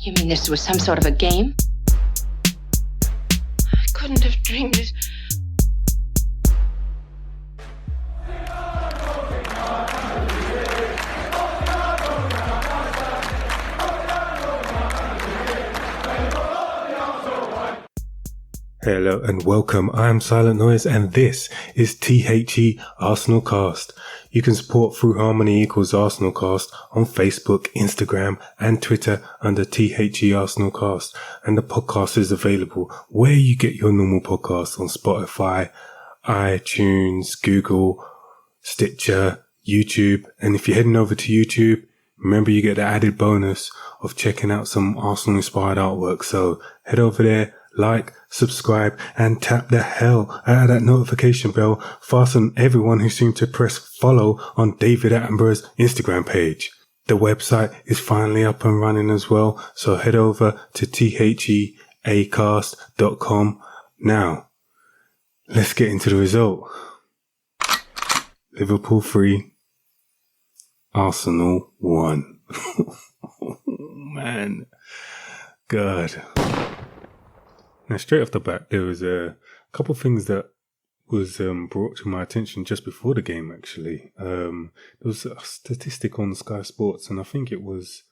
You mean this was some sort of a game? I couldn't have dreamed it. Hello and welcome. I am Silent Noise and this is T.H.E. Arsenal Cast. You can support Through Harmony equals Arsenal Cast on Facebook, Instagram and Twitter under T.H.E. Arsenal Cast. And the podcast is available where you get your normal podcasts on Spotify, iTunes, Google, Stitcher, YouTube. And if you're heading over to YouTube, remember you get the added bonus of checking out some Arsenal inspired artwork. So head over there. Like, subscribe, and tap the hell out of that notification bell faster than everyone who seemed to press follow on David Attenborough's Instagram page. The website is finally up and running as well, so head over to theacast.com. Now, let's get into the result. Liverpool 3, Arsenal 1. Man, God. Now, straight off the bat, there was a couple of things that was brought to my attention just before the game, actually. There was a statistic on Sky Sports, and I think it was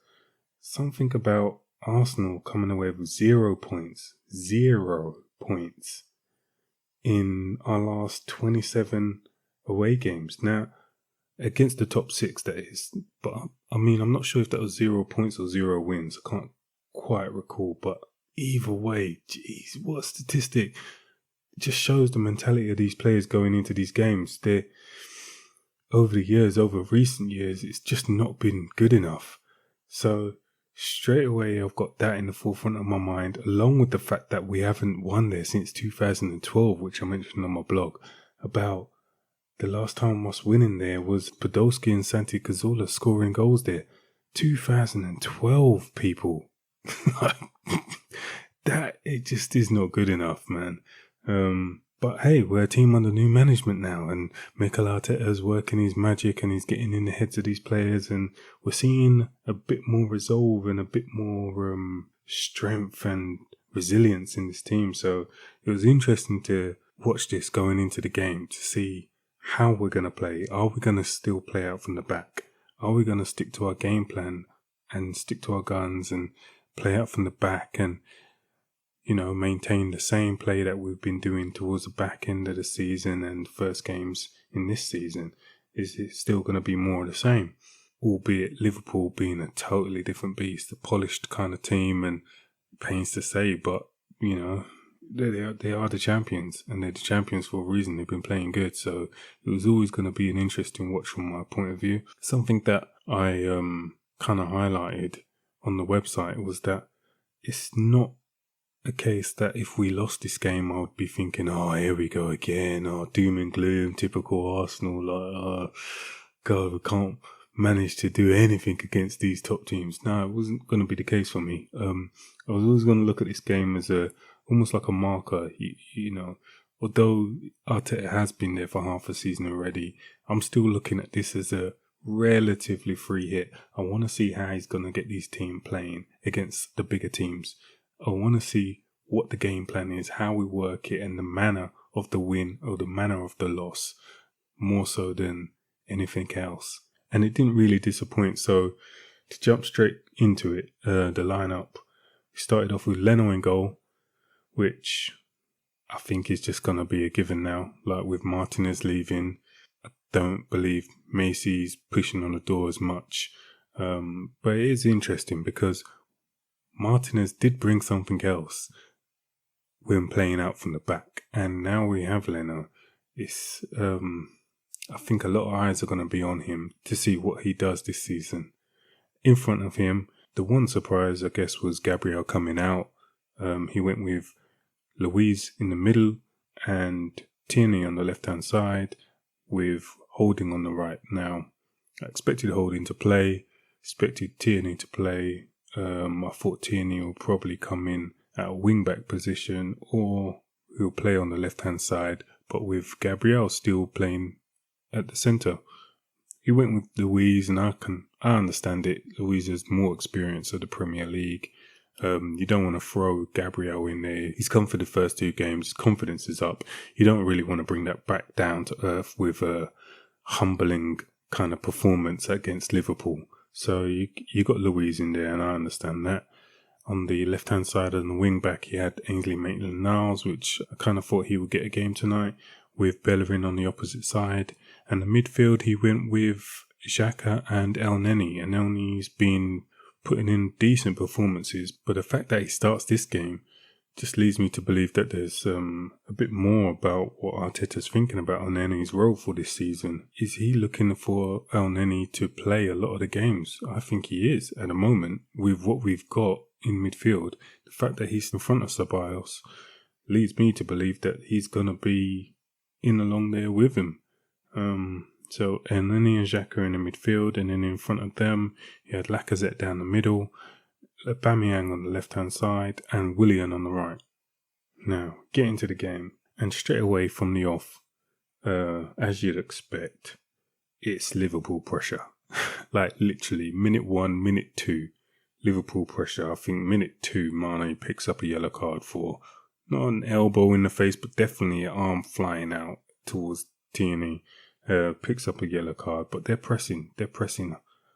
something about Arsenal coming away with 0 points. 0 points in our last 27 away games. Now, against the top 6, that is. But, I mean, I'm not sure if that was 0 points or 0 wins. I can't quite recall, but either way, geez, what a statistic. It just shows the mentality of these players going into these games. Over recent years, it's just not been good enough. So straight away, I've got that in the forefront of my mind, along with the fact that we haven't won there since 2012, which I mentioned on my blog, about the last time us winning there was Podolski and Santi Cazorla scoring goals there. 2012, people. That it just is not good enough, man. But hey, we're a team under new management now, and Mikel Arteta's working his magic and he's getting in the heads of these players, and we're seeing a bit more resolve and a bit more strength and resilience in this team. So it was interesting to watch this going into the game to see how we're going to play. Are we going to still play out from the back? Are we going to stick to our game plan and stick to our guns and play out from the back and, you know, maintain the same play that we've been doing towards the back end of the season and first games in this season? Is it still going to be more of the same? Albeit Liverpool being a totally different beast, a polished kind of team, and pains to say, but, you know, they are the champions, and they're the champions for a reason. They've been playing good, so it was always going to be an interesting watch from my point of view. Something that I kind of highlighted on the website was that it's not a case that if we lost this game, I would be thinking, oh, here we go again, oh, doom and gloom, typical Arsenal, like, oh, God, we can't manage to do anything against these top teams. No, it wasn't going to be the case for me. I was always going to look at this game as almost like a marker, you know. Although Arteta has been there for half a season already, I'm still looking at this as a relatively free hit. I want to see how he's going to get these teams playing against the bigger teams. I want to see what the game plan is, how we work it, and the manner of the win or the manner of the loss, more so than anything else. And it didn't really disappoint. So to jump straight into it, the lineup, we started off with Leno in goal, which I think is just going to be a given now. Like with Martinez leaving, I don't believe Macy's pushing on the door as much. But it is interesting because Martinez did bring something else when playing out from the back. And now we have Leno. It's, I think a lot of eyes are going to be on him to see what he does this season. In front of him, the one surprise, I guess, was Gabriel coming out. He went with Luiz in the middle and T.H.E on the left-hand side with Holding on the right. Now, I expected Holding to play, expected T.H.E to play. I thought T.H.E will probably come in at a wing-back position, or he'll play on the left-hand side, but with Gabriel still playing at the centre. He went with Luiz, and I understand it. Luiz has more experience of the Premier League, You don't want to throw Gabriel in there. He's come for the first 2 games. His confidence is up. You don't really want to bring that back down to earth with a humbling kind of performance against Liverpool. So you got Louise in there, and I understand that. On the left-hand side of the wing-back, he had Ainsley Maitland-Niles, which I kind of thought he would get a game tonight, with Bellerin on the opposite side. And the midfield, he went with Xhaka and El Neni. And El Neni's been putting in decent performances, but the fact that he starts this game just leads me to believe that there's a bit more about what Arteta's thinking about El Neni's role for this season. Is he looking for El Neni to play a lot of the games? I think he is at the moment with what we've got in midfield. The fact that he's in front of Ceballos leads me to believe that he's going to be in along there with him. So El Neni and Xhaka in the midfield, and then in front of them you had Lacazette down the middle, Aubameyang on the left-hand side, and Willian on the right. Now, get into the game, and straight away from the off, as you'd expect, it's Liverpool pressure. Like literally, minute 1, minute 2, Liverpool pressure. I think minute 2, Mane picks up a yellow card for not an elbow in the face, but definitely an arm flying out towards T.H.E. Picks up a yellow card, but they're pressing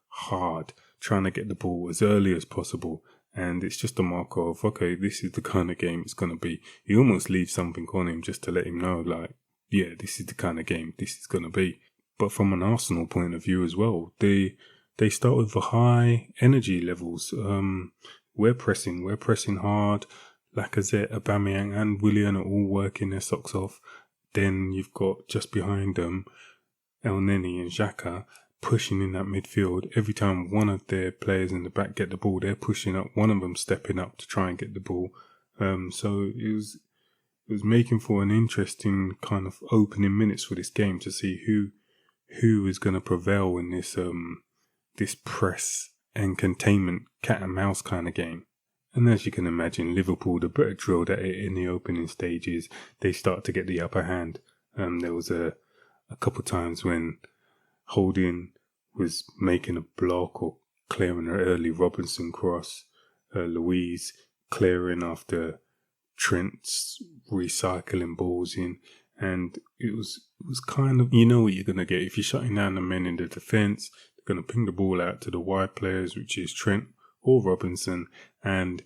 hard, trying to get the ball as early as possible, and it's just a marker of, okay, this is the kind of game it's going to be. You almost leave something on him just to let him know, like, yeah, this is the kind of game this is going to be. But from an Arsenal point of view as well, they start with the high energy levels. We're pressing hard. Lacazette, Aubameyang and Willian are all working their socks off. Then you've got just behind them El Neni and Xhaka pushing in that midfield. Every time one of their players in the back get the ball, they're pushing up, one of them stepping up to try and get the ball. So it was making for an interesting kind of opening minutes for this game to see who is going to prevail in this press and containment cat and mouse kind of game. And as you can imagine, Liverpool, the better drilled at it in the opening stages, they start to get the upper hand. There was a couple times when Holding was making a block or clearing an early Robinson cross, Louise clearing after Trent's recycling balls in, and it was kind of, you know what you're going to get. If you're shutting down the men in the defence, they're going to ping the ball out to the wide players, which is Trent or Robinson, and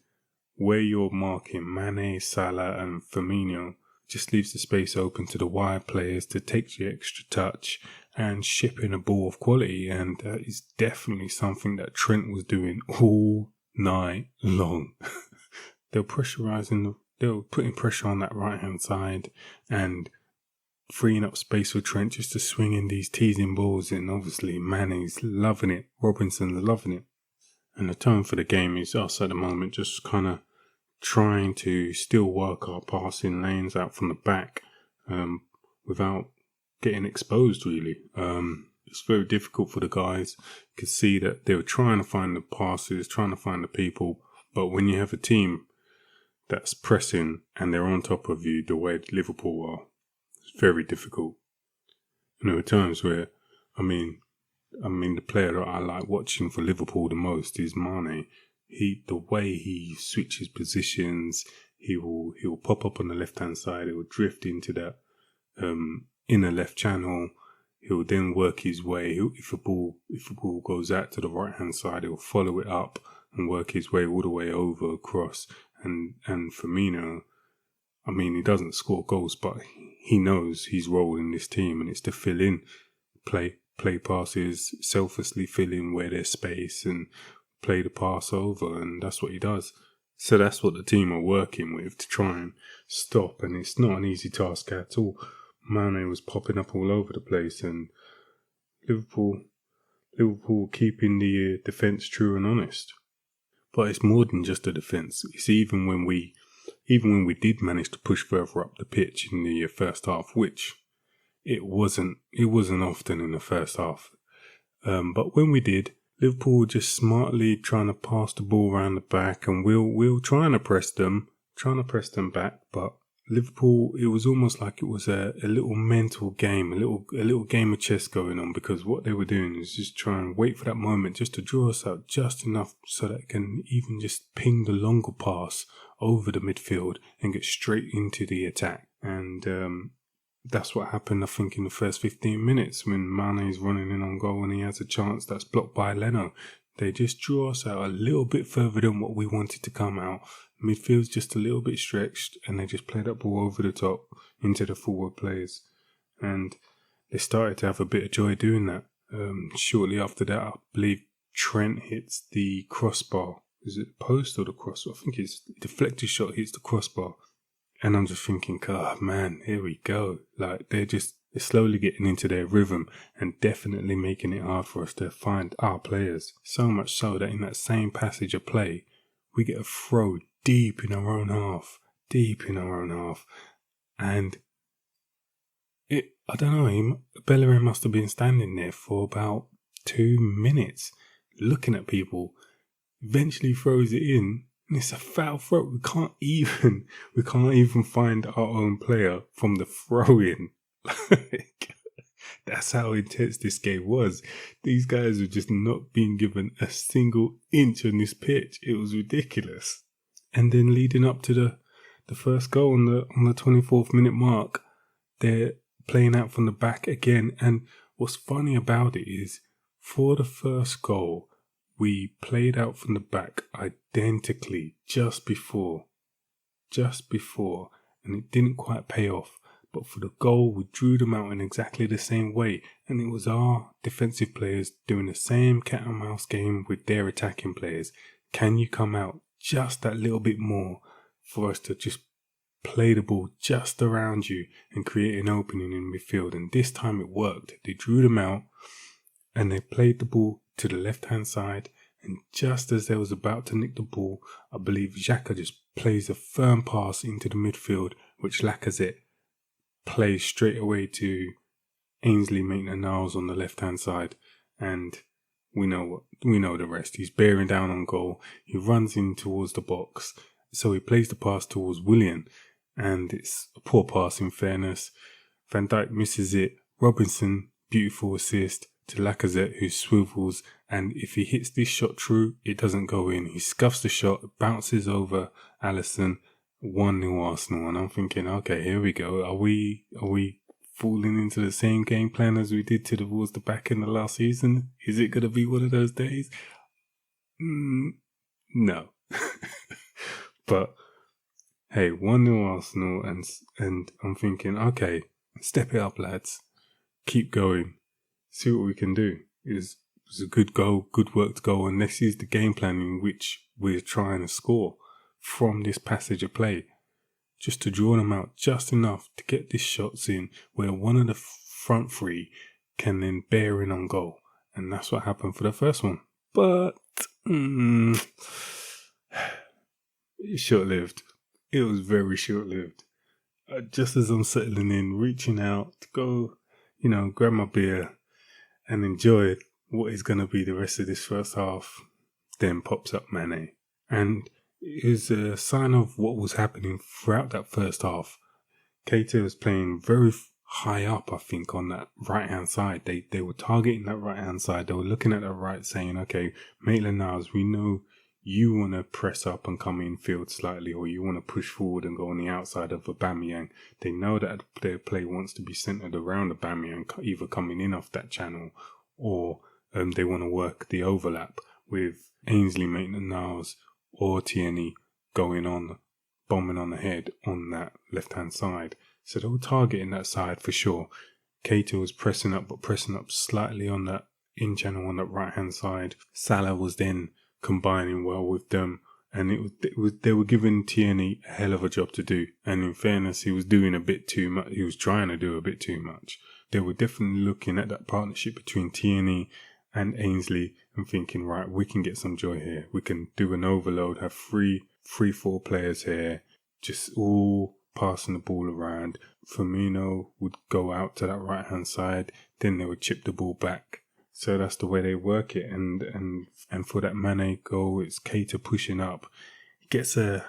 where you're marking Mane, Salah and Firmino just leaves the space open to the wide players to take the extra touch and ship in a ball of quality. And that is definitely something that Trent was doing all night long. They were putting pressure on that right hand side and freeing up space for Trent just to swing in these teasing balls. And obviously Mane's loving it, Robinson's loving it. And the tone for the game is us at the moment just kind of trying to still work our passing lanes out from the back without getting exposed, really. It's very difficult for the guys. You could see that they were trying to find the passes, trying to find the people, but when you have a team that's pressing and they're on top of you the way Liverpool are, it's very difficult. And there were times where, I mean, the player that I like watching for Liverpool the most is Mane. The way he switches positions, he will pop up on the left hand side. He will drift into that inner left channel. He'll then work his way. If a ball goes out to the right hand side, he'll follow it up and work his way all the way over across. And Firmino, I mean, he doesn't score goals, but he knows his role in this team, and it's to fill in, play passes, selflessly fill in where there's space and play the pass over, and that's what he does. So that's what the team are working with to try and stop, and it's not an easy task at all. Mane was popping up all over the place, and Liverpool keeping the defence true and honest. But it's more than just a defence. It's even when we did manage to push further up the pitch in the first half, which it wasn't often in the first half. But when we did, Liverpool were just smartly trying to pass the ball around the back, and we'll trying to press them back, but Liverpool, it was almost like it was a little mental game, a little game of chess going on, because what they were doing is just try and wait for that moment just to draw us out just enough so that it can even just ping the longer pass over the midfield and get straight into the attack. And that's what happened, I think, in the first 15 minutes when Mane's running in on goal and he has a chance that's blocked by Leno. They just drew us out a little bit further than what we wanted to come out. Midfield's just a little bit stretched and they just played that ball over the top into the forward players. And they started to have a bit of joy doing that. Shortly after that, I believe Trent hits the crossbar. Is it the post or the crossbar? I think it's deflected shot hits the crossbar. And I'm just thinking, God, man, here we go. Like, they're slowly getting into their rhythm and definitely making it hard for us to find our players. So much so that in that same passage of play, we get a throw deep in our own half. And I don't know, Bellerin must have been standing there for about 2 minutes looking at people, eventually throws it in. And it's a foul throw. We can't even find our own player from the throw-in. That's how intense this game was. These guys were just not being given a single inch on this pitch. It was ridiculous. And then leading up to the first goal on the 24th minute mark, they're playing out from the back again. And what's funny about it is, for the first goal, we played out from the back identically just before, and it didn't quite pay off. But for the goal, we drew them out in exactly the same way, and it was our defensive players doing the same cat and mouse game with their attacking players. Can you come out just that little bit more for us to just play the ball just around you and create an opening in midfield? And this time it worked. They drew them out and they played the ball to the left-hand side, and just as they was about to nick the ball, I believe Xhaka just plays a firm pass into the midfield, which Lacazette plays straight away to Ainsley Maitland-Niles on the left-hand side, and we know the rest. He's bearing down on goal. He runs in towards the box, so he plays the pass towards Willian, and it's a poor pass in fairness. Van Dijk misses it. Robinson, beautiful assist to Lacazette, who swivels, and if he hits this shot true, it doesn't go in. He scuffs the shot, bounces over Alisson, 1-0 Arsenal, and I'm thinking, okay, here we go. Are we falling into the same game plan as we did towards the back end of last season? Is it going to be one of those days? No. But hey, 1-0 Arsenal, and I'm thinking, okay, step it up, lads. Keep going. See what we can do. It was a good goal, good worked goal, and this is the game plan in which we're trying to score from this passage of play. Just to draw them out just enough to get these shots in where one of the front three can then bear in on goal. And that's what happened for the first one. But it's short-lived. It was very short-lived. Just as I'm settling in, reaching out to go, grab my beer and enjoy what is going to be the rest of this first half, then pops up Mane. And it was a sign of what was happening throughout that first half. Keita was playing very high up, I think, on that right-hand side. They were targeting that right-hand side. They were looking at the right, saying, okay, Maitland-Niles, we know you want to press up and come in field slightly, or you want to push forward and go on the outside of Aubameyang. They know that their play wants to be centered around Aubameyang, either coming in off that channel, or they want to work the overlap with Ainsley Maitland-Niles or T.H.E going on, bombing on the head on that left-hand side. So they were targeting that side for sure. Keita was pressing up slightly on that in-channel on that right-hand side. Salah was then combining well with them, and they were giving T.H.E a hell of a job to do. And in fairness, he was doing a bit too much. He was trying to do a bit too much. They were definitely looking at that partnership between T.H.E and Ainsley and thinking, right, we can get some joy here. We can do an overload, have four players here, just all passing the ball around. Firmino would go out to that right-hand side, then they would chip the ball back. So that's the way they work it. And for that Mane goal, it's Keita pushing up. He gets a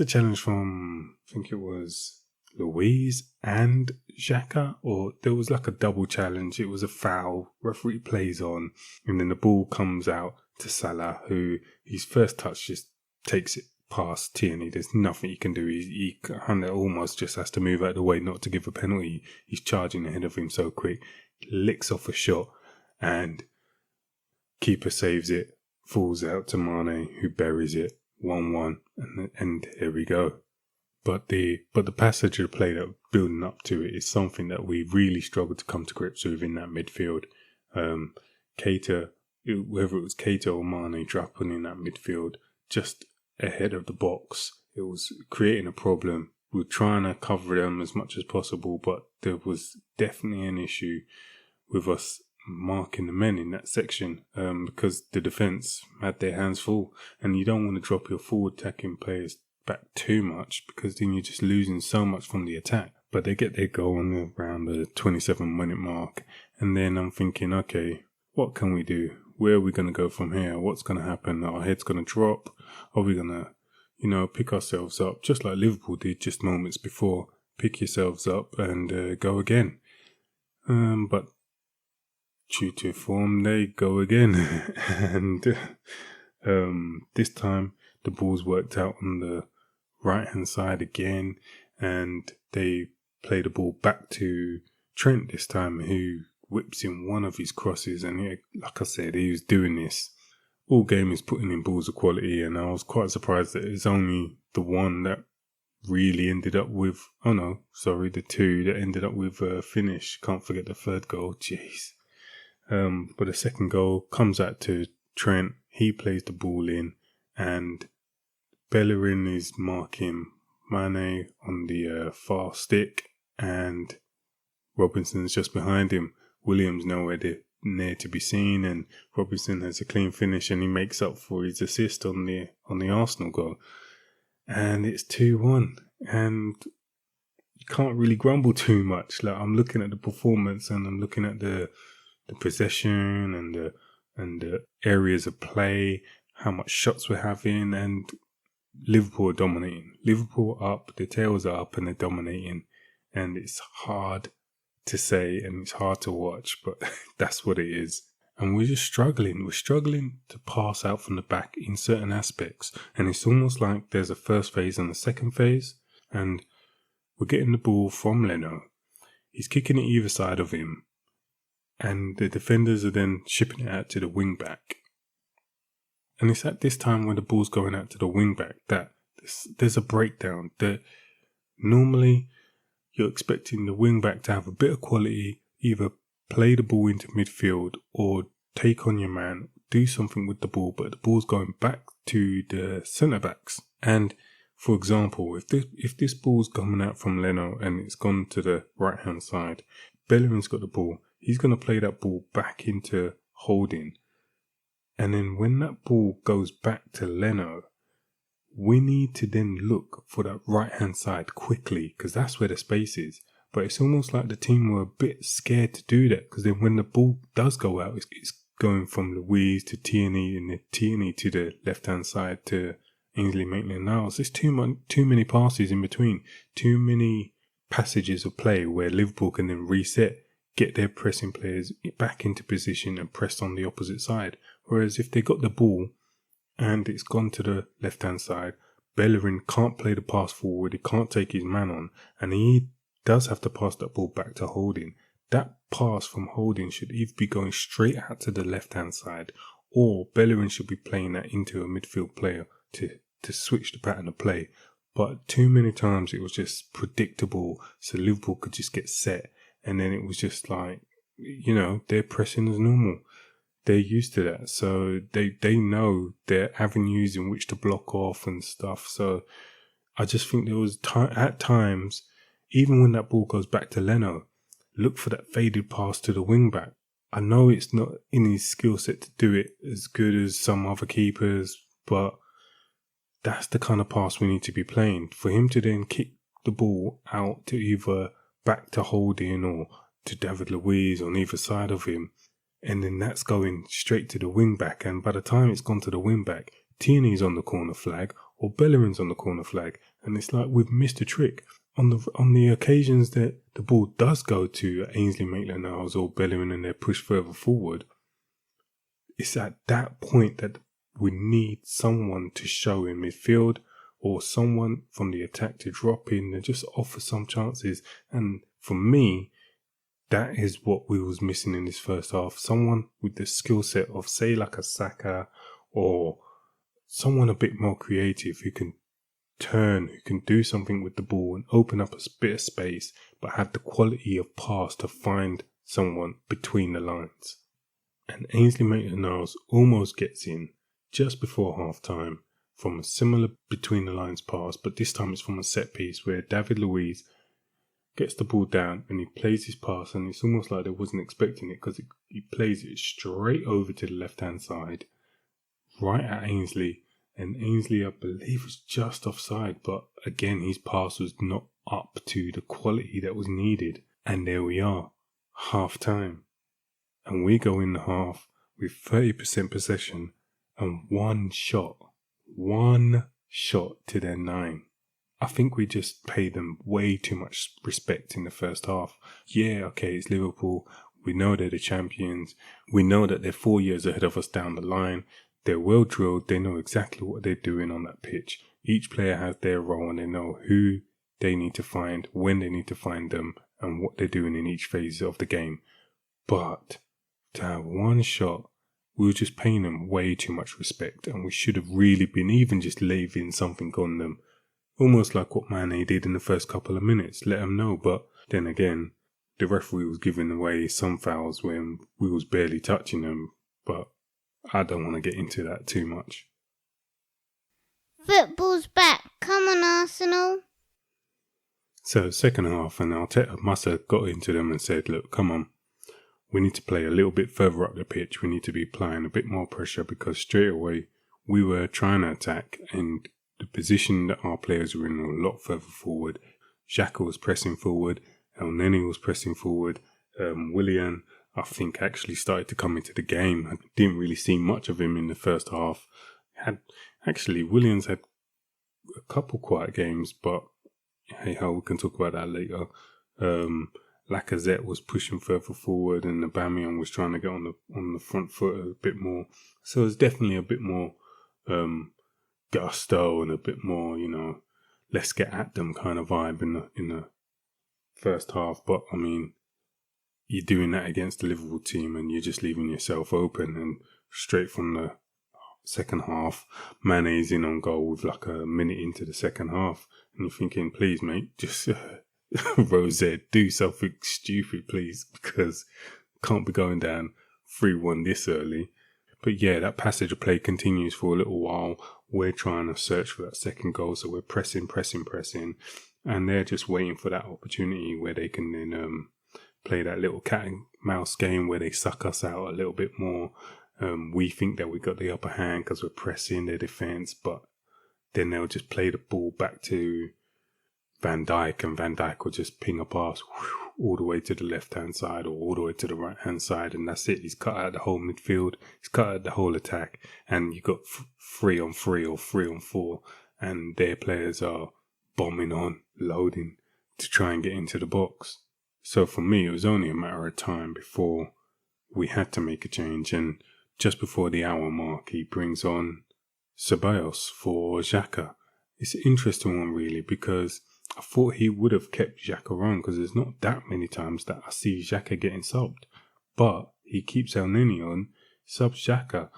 challenge from, I think it was Luiz and Xhaka, or there was like a double challenge. It was a foul. Referee plays on, and then the ball comes out to Salah, who his first touch just takes it past T.H.E. There's nothing he can do. He kind of almost just has to move out of the way not to give a penalty. He's charging ahead of him so quick. Licks off a shot, and keeper saves it. Falls out to Mane, who buries it. 1-1, and here we go. But the passage of the play that building up to it is something that we really struggled to come to grips with in that midfield. Keita, whether it was Keita or Mane dropping in that midfield, just ahead of the box, it was creating a problem. We were trying to cover them as much as possible, but there was definitely an issue with us marking the men in that section because the defence had their hands full, and you don't want to drop your forward attacking players back too much because then you're just losing so much from the attack. But they get their goal around the 27-minute mark, and then I'm thinking, okay, what can we do? Where are we going to go from here? What's going to happen? Our head's going to drop? Are we going to, pick ourselves up just like Liverpool did just moments before? Pick yourselves up and go again. But true to form, they go again. And this time the ball's worked out on the right-hand side again, and they play the ball back to Trent this time, who whips in one of his crosses. And like I said, he was doing this all game, is putting in balls of quality, and I was quite surprised that it's only the one that really ended up with, the two that ended up with a finish. Can't forget the third goal, jeez. But the second goal comes out to Trent. He plays the ball in, and Bellerin is marking Mane on the far stick, and Robinson's just behind him. Williams nowhere near to be seen, and Robinson has a clean finish, and he makes up for his assist on the Arsenal goal. And it's 2-1, and you can't really grumble too much. Like, I'm looking at the performance, and I'm looking at the possession and the areas of play, how much shots we're having, and Liverpool are dominating. Liverpool up, the tails are up, and they're dominating. And it's hard to say, and it's hard to watch, but that's what it is. And we're just struggling. We're struggling to pass out from the back in certain aspects. And it's almost like there's a first phase and a second phase. And we're getting the ball from Leno. He's kicking it either side of him. And the defenders are then shipping it out to the wing back. And it's at this time when the ball's going out to the wing back that there's a breakdown. That normally you're expecting the wing back to have a bit of quality, either play the ball into midfield or take on your man, do something with the ball, but the ball's going back to the centre backs. And for example, if this ball's coming out from Leno and it's gone to the right hand side, Bellerin's got the ball. He's going to play that ball back into Holding. And then when that ball goes back to Leno, we need to then look for that right-hand side quickly, because that's where the space is. But it's almost like the team were a bit scared to do that, because then when the ball does go out, it's going from Luiz to T.H.E. and then T.H.E. to the left-hand side to Ainsley Maitland-Niles. There's too many passes in between, too many passages of play where Liverpool can then reset, get their pressing players back into position and press on the opposite side. Whereas if they got the ball and it's gone to the left-hand side, Bellerin can't play the pass forward, he can't take his man on, and he does have to pass that ball back to Holding. That pass from Holding should either be going straight out to the left-hand side, or Bellerin should be playing that into a midfield player to switch the pattern of play. But too many times it was just predictable, so Liverpool could just get set, and then it was just like, they're pressing as normal. They're used to that, so they know their avenues in which to block off and stuff. So I just think there was at times, even when that ball goes back to Leno, look for that faded pass to the wing back. I know it's not in his skill set to do it as good as some other keepers, but that's the kind of pass we need to be playing. For him to then kick the ball out to either back to Holding or to David Luiz on either side of him, and then that's going straight to the wing back, and by the time it's gone to the wing back, T.H.E's on the corner flag or Bellerin's on the corner flag, and it's like we've missed a trick. on the occasions that the ball does go to Ainsley Maitland-Niles or Bellerin and they're pushed further forward, it's at that point that we need someone to show in midfield or someone from the attack to drop in and just offer some chances. And for me, that is what we was missing in this first half. Someone with the skill set of, say, like a Saka or someone a bit more creative who can turn, who can do something with the ball and open up a bit of space, but have the quality of pass to find someone between the lines. And Ainsley Maitland-Niles almost gets in just before half-time from a similar between the lines pass, but this time it's from a set piece where David Luiz gets the ball down and he plays his pass, and it's almost like they wasn't expecting it because he plays it straight over to the left-hand side, right at Ainsley. And Ainsley, I believe, was just offside, but again, his pass was not up to the quality that was needed. And there we are, half-time. And we go in the half with 30% possession and one shot to their 9. I think we just paid them way too much respect in the first half. Yeah, okay, it's Liverpool. We know they're the champions. We know that they're 4 years ahead of us down the line. They're well drilled. They know exactly what they're doing on that pitch. Each player has their role and they know who they need to find, when they need to find them, and what they're doing in each phase of the game. But to have one shot, we were just paying them way too much respect, and we should have really been even just leaving something on them. Almost like what Mane did in the first couple of minutes, let them know. But then again, the referee was giving away some fouls when we was barely touching them. But I don't want to get into that too much. Football's back. Come on, Arsenal. So second half, and Arteta must have got into them and said, look, come on. We need to play a little bit further up the pitch. We need to be applying a bit more pressure because straight away we were trying to attack, and the position that our players were in a lot further forward. Xhaka was pressing forward. El Neni was pressing forward. Willian, I think, actually started to come into the game. I didn't really see much of him in the first half. Williams had a couple quiet games, but hey ho, we can talk about that later. Lacazette was pushing further forward, and Aubameyang was trying to get on the front foot a bit more. So it was definitely a bit more gusto and a bit more, let's get at them kind of vibe in the first half. But I mean, you're doing that against the Liverpool team, and you're just leaving yourself open. And straight from the second half, Mane's in on goal with like a minute into the second half, and you're thinking, please, mate, just Rosette, do something stupid, please, because can't be going down 3-1 this early. But yeah, that passage of play continues for a little while. We're trying to search for that second goal, so we're pressing, and they're just waiting for that opportunity where they can then play that little cat and mouse game where they suck us out a little bit more. We think that we got the upper hand because we're pressing their defence, but then they'll just play the ball back to Van Dijk, and Van Dijk will just ping a pass all the way to the left-hand side or all the way to the right-hand side, and that's it. He's cut out the whole midfield. He's cut out the whole attack, and you've got 3-on-3 or 3-on-4, and their players are bombing on, loading to try and get into the box. So for me, it was only a matter of time before we had to make a change, and just before the hour mark, he brings on Ceballos for Xhaka. It's an interesting one, really, because I thought he would have kept Xhaka on because there's not that many times that I see Xhaka getting subbed. But he keeps El Neni on, subs Xhaka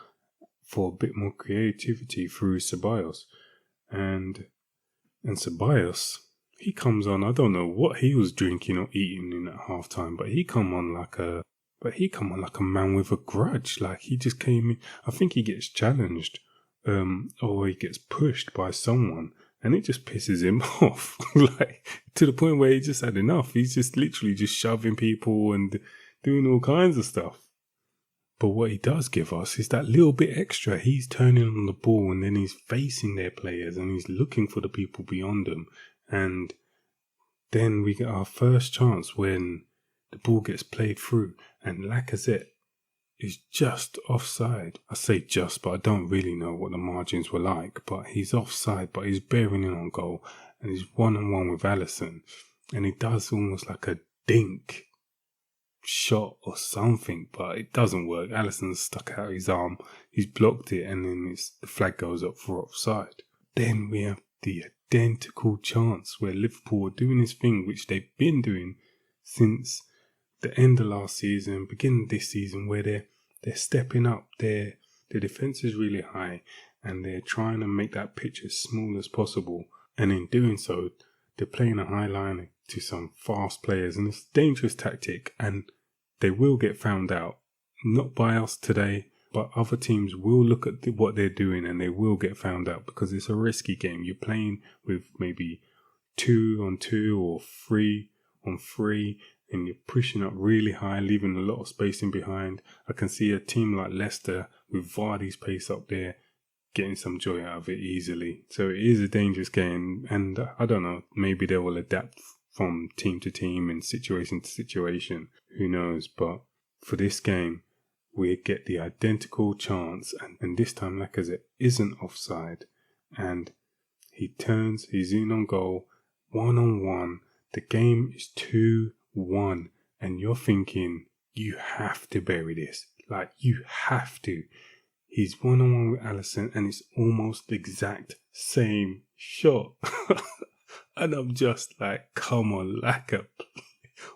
for a bit more creativity through Ceballos. And Ceballos, he comes on, I don't know what he was drinking or eating in at halftime, but he come on like a man with a grudge. Like, he just came in. I think he gets challenged or he gets pushed by someone, and it just pisses him off, like, to the point where he just had enough. He's just literally just shoving people and doing all kinds of stuff. But what he does give us is that little bit extra. He's turning on the ball, and then he's facing their players, and he's looking for the people beyond them. And then we get our first chance when the ball gets played through, and Lacazette is just offside. I say just, but I don't really know what the margins were like, but he's offside, but he's bearing in on goal, and he's one-on-one with Alisson, and he does almost like a dink shot or something, but it doesn't work. Alisson's stuck out his arm, he's blocked it, and then the flag goes up for offside. Then we have the identical chance where Liverpool are doing this thing which they've been doing since the end of last season, beginning of this season, where they're stepping up. Their defense is really high, and they're trying to make that pitch as small as possible. And in doing so, they're playing a high line to some fast players, and it's a dangerous tactic, and they will get found out. Not by us today, but other teams will look at what they're doing and they will get found out, because it's a risky game. You're playing with maybe 2-on-2 or 3-on-3, and you're pushing up really high, leaving a lot of space in behind. I can see a team like Leicester with Vardy's pace up there getting some joy out of it easily. So it is a dangerous game, and I don't know, maybe they will adapt from team to team and situation to situation. Who knows? But for this game, we get the identical chance, and this time Lacazette isn't offside, and he's in on goal, 1-on-1. The game is 2-1, and you're thinking, you have to bury this. Like, you have to. He's 1-on-1 with Alisson, and it's almost the exact same shot. And I'm just like, come on, Lacazette.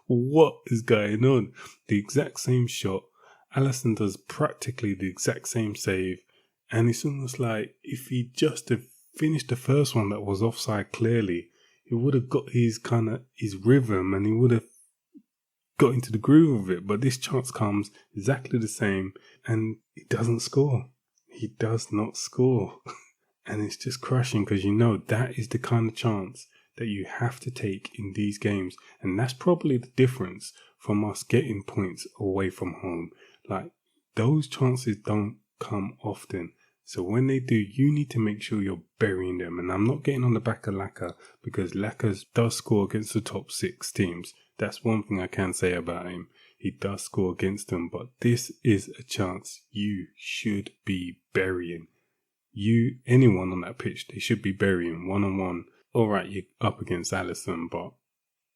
What is going on? The exact same shot. Alisson does practically the exact same save, and it's almost like if he just had finished the first one that was offside clearly, he would have got his rhythm, and he would have got into the groove of it. But this chance comes exactly the same, and he doesn't score. He does not score. And it's just crushing, because you know that is the kind of chance that you have to take in these games. And that's probably the difference from us getting points away from home. Like, those chances don't come often. So when they do, you need to make sure you're burying them. And I'm not getting on the back of Laka, because Laka does score against the top 6 teams. That's one thing I can say about him. He does score against them, but this is a chance you should be burying. Anyone on that pitch, they should be burying 1-on-1. All right, you're up against Alisson, but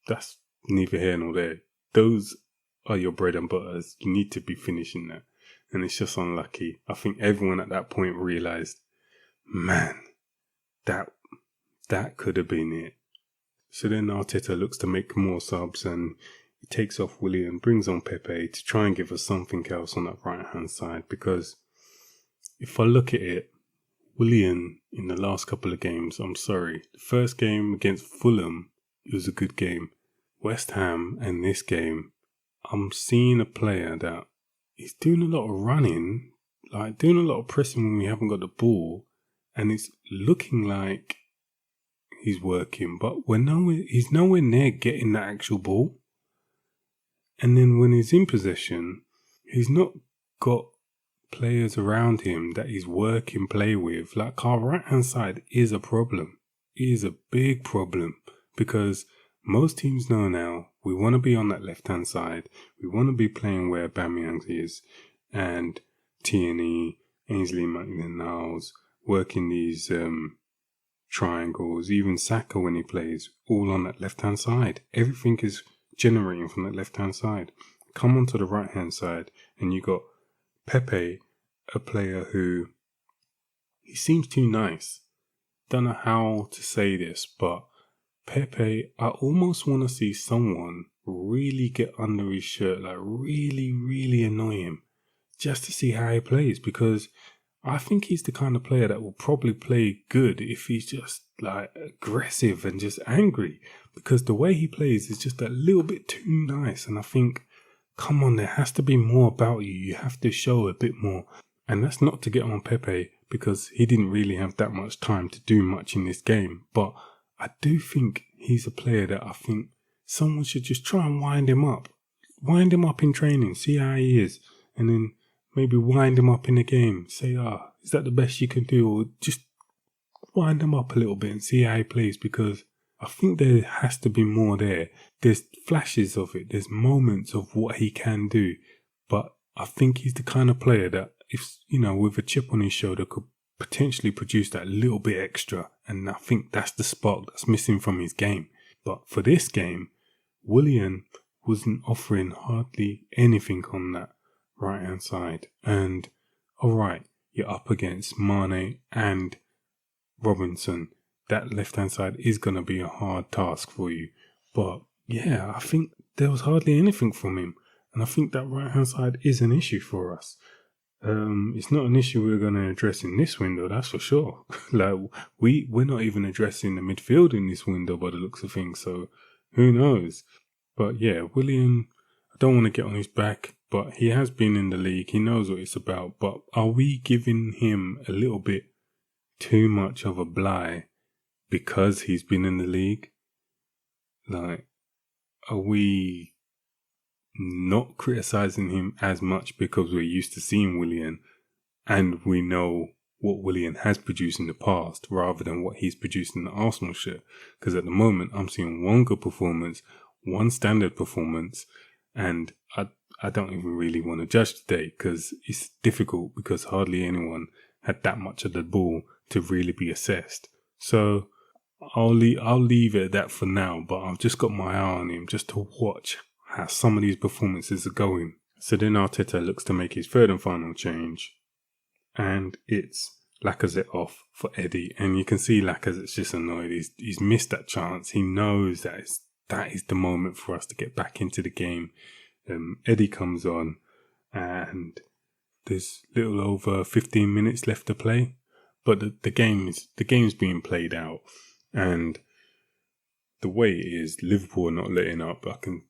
that's neither here nor there. Those are your bread and butters. You need to be finishing that. And it's just unlucky. I think everyone at that point realised, man, that could have been it. So then Arteta looks to make more subs, and he takes off Willian, brings on Pepe to try and give us something else on that right-hand side. Because if I look at it, Willian in the last couple of games, I'm sorry. The first game against Fulham, it was a good game. West Ham and this game, I'm seeing a player that is doing a lot of running, like doing a lot of pressing when we haven't got the ball, and it's looking like he's working, but he's nowhere near getting that actual ball. And then when he's in possession, he's not got players around him that he's working play with. Like, our right hand side is a problem. It is a big problem, because most teams know now we want to be on that left hand side. We want to be playing where Aubameyang is, and T.H.E, Ainsley Maitland-Niles, working these triangles, even Saka when he plays, all on that left hand side. Everything is generating from that left hand side. Come onto the right hand side, and you got Pepe, a player who, he seems too nice. Don't know how to say this, but Pepe, I almost want to see someone really get under his shirt, like really, really annoy him, just to see how he plays, because I think he's the kind of player that will probably play good if he's just like aggressive and just angry, because the way he plays is just a little bit too nice. And I think, come on, there has to be more about you. You have to show a bit more. And that's not to get on Pepe, because he didn't really have that much time to do much in this game. But I do think he's a player that I think someone should just try and wind him up. Wind him up in training, see how he is. And then maybe wind him up in the game. Say, is that the best you can do? Or just wind him up a little bit and see how he plays, because I think there has to be more there. There's flashes of it. There's moments of what he can do. But I think he's the kind of player that, if with a chip on his shoulder, could potentially produce that little bit extra, and I think that's the spark that's missing from his game. But for this game, Willian wasn't offering hardly anything on that right-hand side. And alright, you're up against Mane and Robinson. That left-hand side is going to be a hard task for you. But yeah, I think there was hardly anything from him. And I think that right-hand side is an issue for us. It's not an issue we're going to address in this window, that's for sure. Like, we're not even addressing the midfield in this window by the looks of things, so who knows? But yeah, Willian, I don't want to get on his back, but he has been in the league, he knows what it's about. But are we giving him a little bit too much of a bligh because he's been in the league? Like, are we not criticising him as much because we're used to seeing Willian and we know what Willian has produced in the past rather than what he's produced in the Arsenal shirt? Because at the moment I'm seeing one good performance, one standard performance, and I don't even really want to judge today because it's difficult because hardly anyone had that much of the ball to really be assessed. So I'll leave it at that for now, but I've just got my eye on him just to watch how some of these performances are going. So then Arteta looks to make his third and final change, and it's Lacazette off for Eddie. And you can see Lacazette's just annoyed. He's missed that chance. He knows that is the moment for us to get back into the game. Eddie comes on, and there's little over 15 minutes left to play, but the game's being played out, and the way it is, Liverpool are not letting up.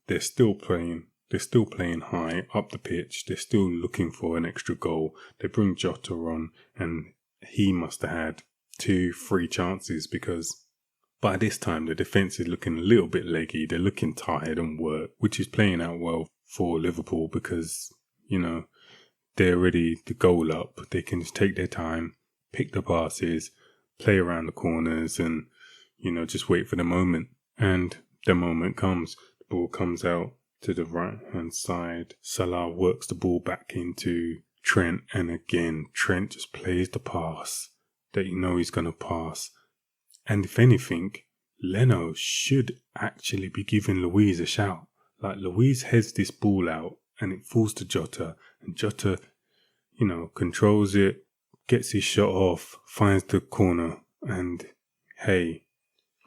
They're still playing high up the pitch. They're still looking for an extra goal. They bring Jota on, and he must have had 2-3 chances because by this time the defence is looking a little bit leggy. They're looking tired and work, which is playing out well for Liverpool because, you know, they're already the goal up. They can just take their time, pick the passes, play around the corners, and, you know, just wait for the moment. And the moment comes. The ball comes out to the right-hand side. Salah works the ball back into Trent. And again, Trent just plays the pass that you know he's going to pass. And if anything, Leno should actually be giving Luiz a shout. Like, Luiz heads this ball out and it falls to Jota. And Jota, you know, controls it, gets his shot off, finds the corner. And hey,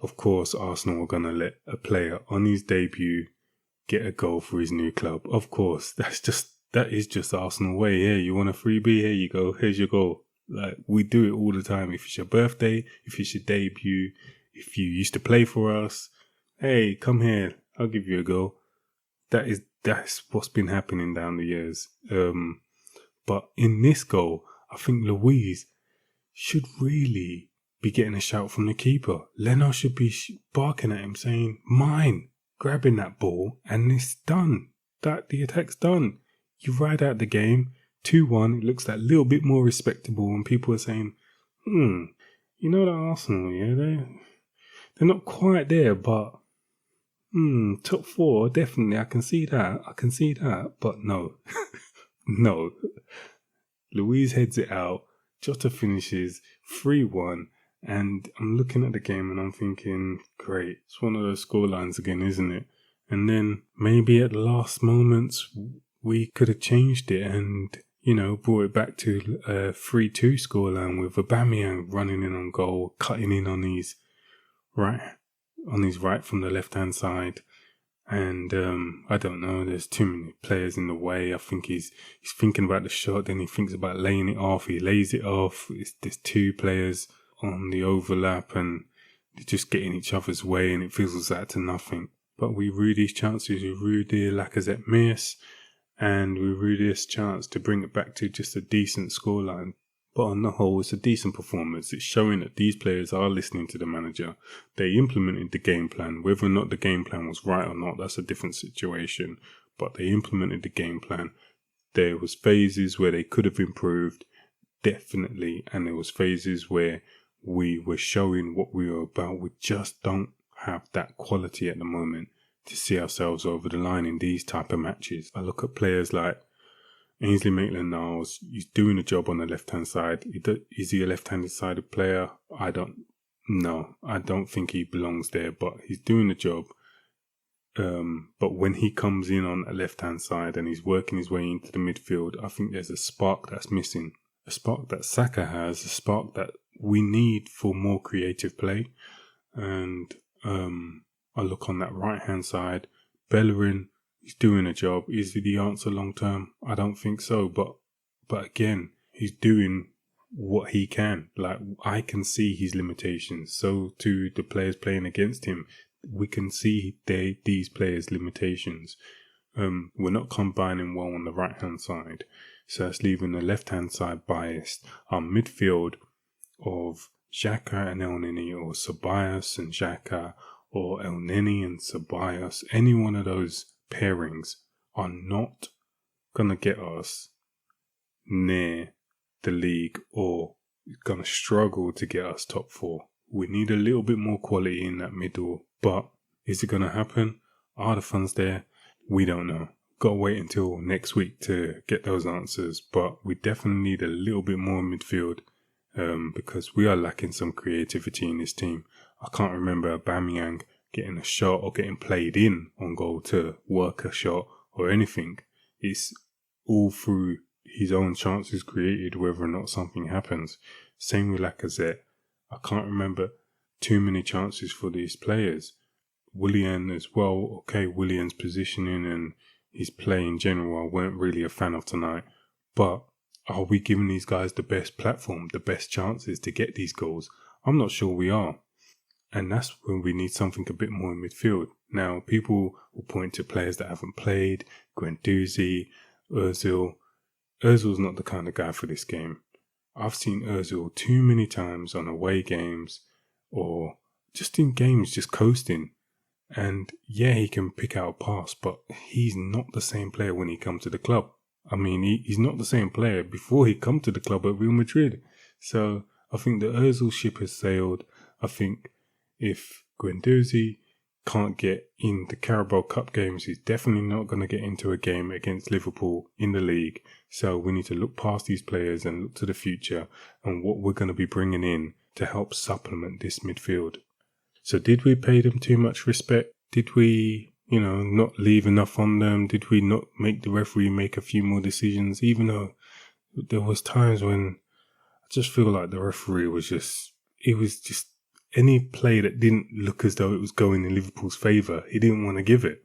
of course, Arsenal are going to let a player on his debut get a goal for his new club. Of course, that is just Arsenal way. Yeah, you want a freebie? Here you go. Here's your goal. Like, we do it all the time. If it's your birthday, if it's your debut, if you used to play for us, hey, come here. I'll give you a goal. That's what's been happening down the years. But in this goal, I think Luiz should really be getting a shout from the keeper. Leno should be barking at him saying, mine, grabbing that ball, and it's done. The attack's done. You ride out the game, 2-1, it looks that little bit more respectable, and people are saying, you know that Arsenal, yeah, they're not quite there, but top 4, definitely, I can see that, but no. No. Luiz heads it out, Jota finishes 3-1, and I'm looking at the game and I'm thinking, great, it's one of those scorelines again, isn't it? And then maybe at the last moments we could have changed it and, you know, brought it back to a 3-2 scoreline with Aubameyang running in on goal, cutting in on his right from the left-hand side. And I don't know, there's too many players in the way. I think he's thinking about the shot, then he thinks about laying it off. He lays it off. There's 2 players on the overlap and they're just getting each other's way and it fizzles out to nothing. But we rue these chances. We rue the Lacazette miss and we rue this chance to bring it back to just a decent scoreline. But on the whole, it's a decent performance. It's showing that these players are listening to the manager. They implemented the game plan. Whether or not the game plan was right or not, that's a different situation. But they implemented the game plan. There was phases where they could have improved, definitely. And there was phases where we were showing what we were about. We just don't have that quality at the moment to see ourselves over the line in these type of matches. I look at players like Ainsley Maitland-Niles, he's doing a job on the left-hand side. Is he a left-handed sided player? I don't know. I don't think he belongs there, but he's doing the job. But when he comes in on the left-hand side and he's working his way into the midfield, I think there's a spark that's missing. A spark that Saka has, a spark that we need for more creative play. And I look on that right-hand side, Bellerin, he's doing a job. Is he the answer long-term? I don't think so. But again, he's doing what he can. Like, I can see his limitations. So too the players playing against him. We can see these players' limitations. We're not combining well on the right-hand side. So that's leaving the left-hand side biased. Our midfield of Xhaka and El Neni, or Ceballos and Xhaka, or El Neni and Ceballos, any one of those pairings are not going to get us near the league, or going to struggle to get us top 4. We need a little bit more quality in that middle, but is it going to happen? Are the funds there? We don't know. Got to wait until next week to get those answers, but we definitely need a little bit more midfield because we are lacking some creativity in this team. I can't remember Aubameyang getting a shot or getting played in on goal to work a shot or anything. It's all through his own chances created, whether or not something happens. Same with Lacazette. I can't remember too many chances for these players. Willian as well. Okay, Willian's positioning and his play in general, I weren't really a fan of tonight. But are we giving these guys the best platform, the best chances to get these goals? I'm not sure we are. And that's when we need something a bit more in midfield. Now, people will point to players that haven't played, Guendouzi, Ozil. Ozil's not the kind of guy for this game. I've seen Ozil too many times on away games or just in games just coasting. And yeah, he can pick out a pass, but he's not the same player when he comes to the club. I mean, he's not the same player before he come to the club at Real Madrid. So I think the Ozil ship has sailed. I think if Guendouzi can't get in the Carabao Cup games, he's definitely not going to get into a game against Liverpool in the league. So we need to look past these players and look to the future and what we're going to be bringing in to help supplement this midfield. So did we pay them too much respect? Did we, not leave enough on them? Did we not make the referee make a few more decisions? Even though there was times when I just feel like the referee was just any play that didn't look as though it was going in Liverpool's favour, he didn't want to give it.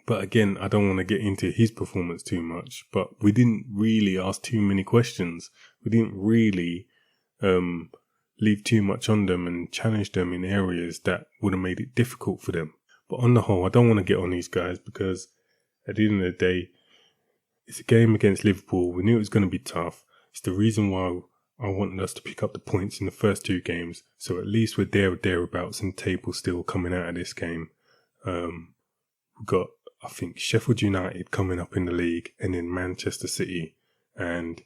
But again, I don't want to get into his performance too much, but we didn't really ask too many questions. We didn't really leave too much on them and challenge them in areas that would have made it difficult for them. But on the whole, I don't want to get on these guys because at the end of the day, it's a game against Liverpool. We knew it was going to be tough. It's the reason why I wanted us to pick up the points in the first 2 games. So at least we're there or thereabouts in table still coming out of this game. We've got, I think, Sheffield United coming up in the league and then Manchester City. And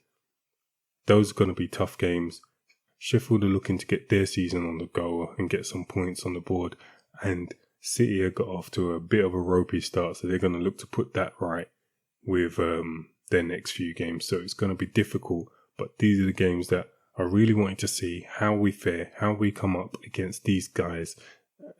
those are going to be tough games. Sheffield are looking to get their season on the go and get some points on the board. And City have got off to a bit of a ropey start. So they're going to look to put that right with their next few games. So it's going to be difficult. But these are the games that I really wanted to see how we fare, how we come up against these guys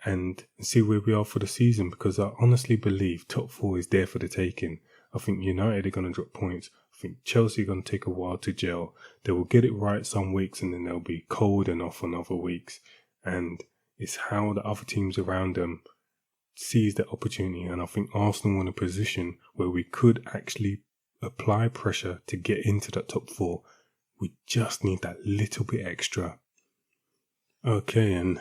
and see where we are for the season, because I honestly believe top 4 is there for the taking. I think United are going to drop points. I think Chelsea are going to take a while to gel. They will get it right some weeks and then they'll be cold and off on other weeks. And it's how the other teams around them seize that opportunity. And I think Arsenal are in a position where we could actually apply pressure to get into that top 4. We just need that little bit extra. Okay, and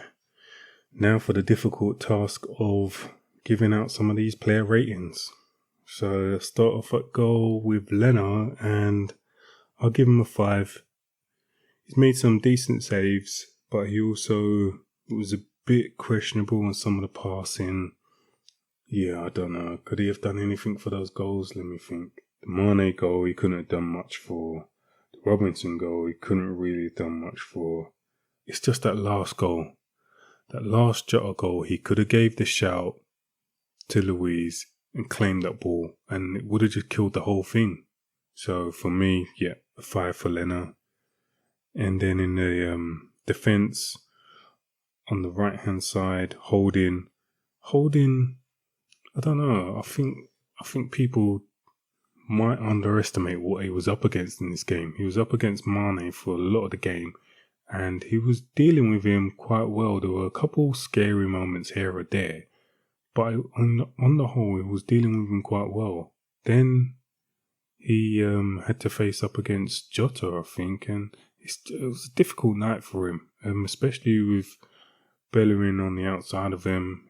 now for the difficult task of giving out some of these player ratings. So let's start off at goal with Leno, and I'll give him a 5. He's made some decent saves, but he also was a bit questionable on some of the passing. Yeah, I don't know. Could he have done anything for those goals? Let me think. The Mane goal, he couldn't have done much for. Robinson goal, he couldn't really have done much for. It's just that last goal. That last Jota goal, he could have gave the shout to Luiz and claimed that ball and it would have just killed the whole thing. So for me, yeah, a 5 for Leno. And then in the defence, on the right-hand side, Holding, I don't know, I think people might underestimate what he was up against in this game. He was up against Mane for a lot of the game, and he was dealing with him quite well. There were a couple scary moments here or there, but on the whole, he was dealing with him quite well. Then he had to face up against Jota, I think, and it was a difficult night for him, especially with Bellerin on the outside of him.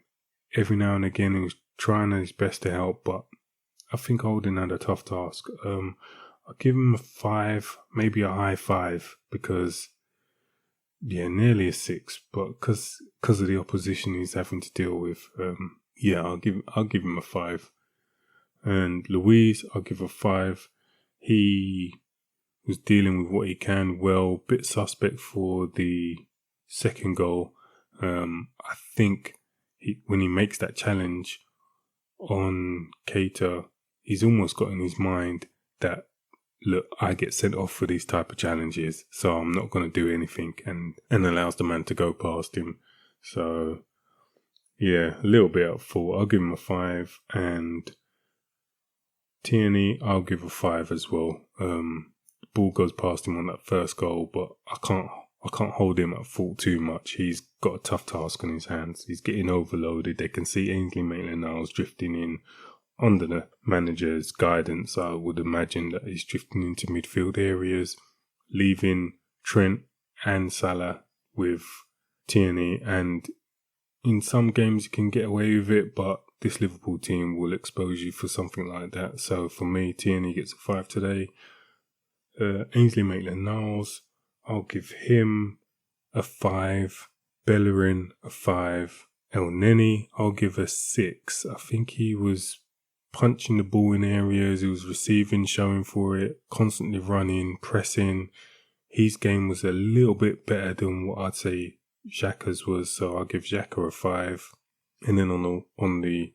Every now and again, he was trying his best to help, but I think Holding had a tough task. I'll give him a 5, maybe a high 5, because, yeah, nearly a 6, but because of the opposition he's having to deal with, yeah, I'll give him a 5. And Luiz, I'll give a 5. He was dealing with what he can well, bit suspect for the second goal. I think when he makes that challenge on Keita, he's almost got in his mind that, look, I get sent off for these type of challenges, so I'm not going to do anything, and allows the man to go past him. So, yeah, a little bit at fault. I'll give him a 5, and T.H.E, I'll give a 5 as well. The ball goes past him on that first goal, but I can't hold him at fault too much. He's got a tough task on his hands. He's getting overloaded. They can see Ainsley Maitland-Niles drifting in under the manager's guidance. I would imagine that he's drifting into midfield areas, leaving Trent and Salah with T.H.E, and in some games you can get away with it, but this Liverpool team will expose you for something like that. So for me, T.H.E gets a 5 today. Ainsley Maitland-Niles, I'll give him a 5. Bellerin, a 5. El Neni, I'll give a 6. I think he was punching the ball in areas, he was receiving, showing for it, constantly running, pressing. His game was a little bit better than what I'd say Xhaka's was, so I'll give Xhaka a 5. And then on the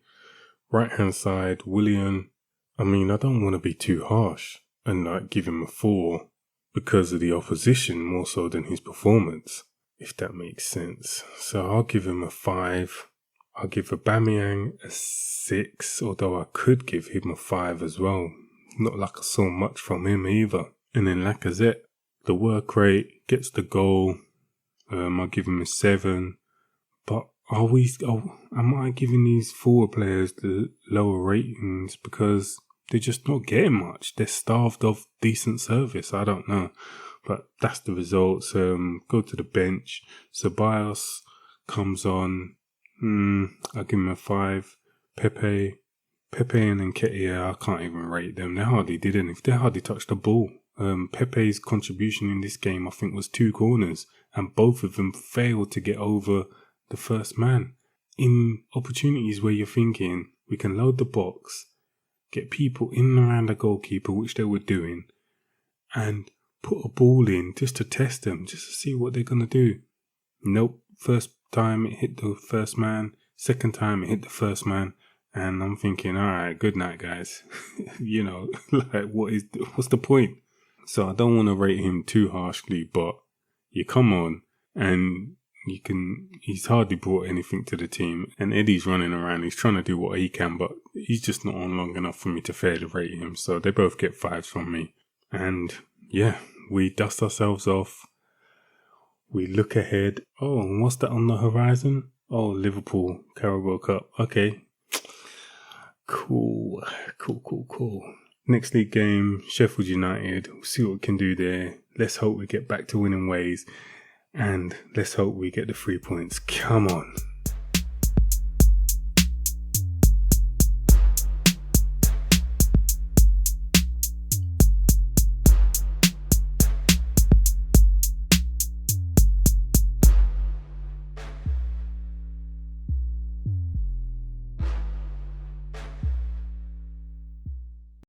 right-hand side, Willian, I mean, I don't want to be too harsh and like give him a 4 because of the opposition more so than his performance, if that makes sense. So I'll give him a 5. I'll give Aubameyang a 6, although I could give him a 5 as well. Not like I saw much from him either. And then Lacazette, the work rate, gets the goal. I'll give him a 7. But am I giving these forward players the lower ratings because they're just not getting much? They're starved of decent service. I don't know. But that's the results. Go to the bench. Ceballos comes on. I'll give him a 5. Pepe and Nketiah, I can't even rate them. They hardly did anything. They hardly touched the ball. Pepe's contribution in this game, I think, was 2 corners, and both of them failed to get over the first man. In opportunities where you're thinking, we can load the box, get people in and around the goalkeeper, which they were doing, and put a ball in just to test them, just to see what they're going to do. Nope. First time it hit the first man, second time it hit the first man, and I'm thinking, alright, good night guys. You know, like what's the point? So I don't want to rate him too harshly, but you come on and he's hardly brought anything to the team, and Eddie's running around, he's trying to do what he can, but he's just not on long enough for me to fairly rate him. So they both get 5s from me. And yeah, we dust ourselves off. We look ahead. Oh, and what's that on the horizon? Oh, Liverpool Carabao Cup. Okay. Cool. Next league game, Sheffield United. We'll see what we can do there. Let's hope we get back to winning ways. And let's hope we get the 3 points. Come on.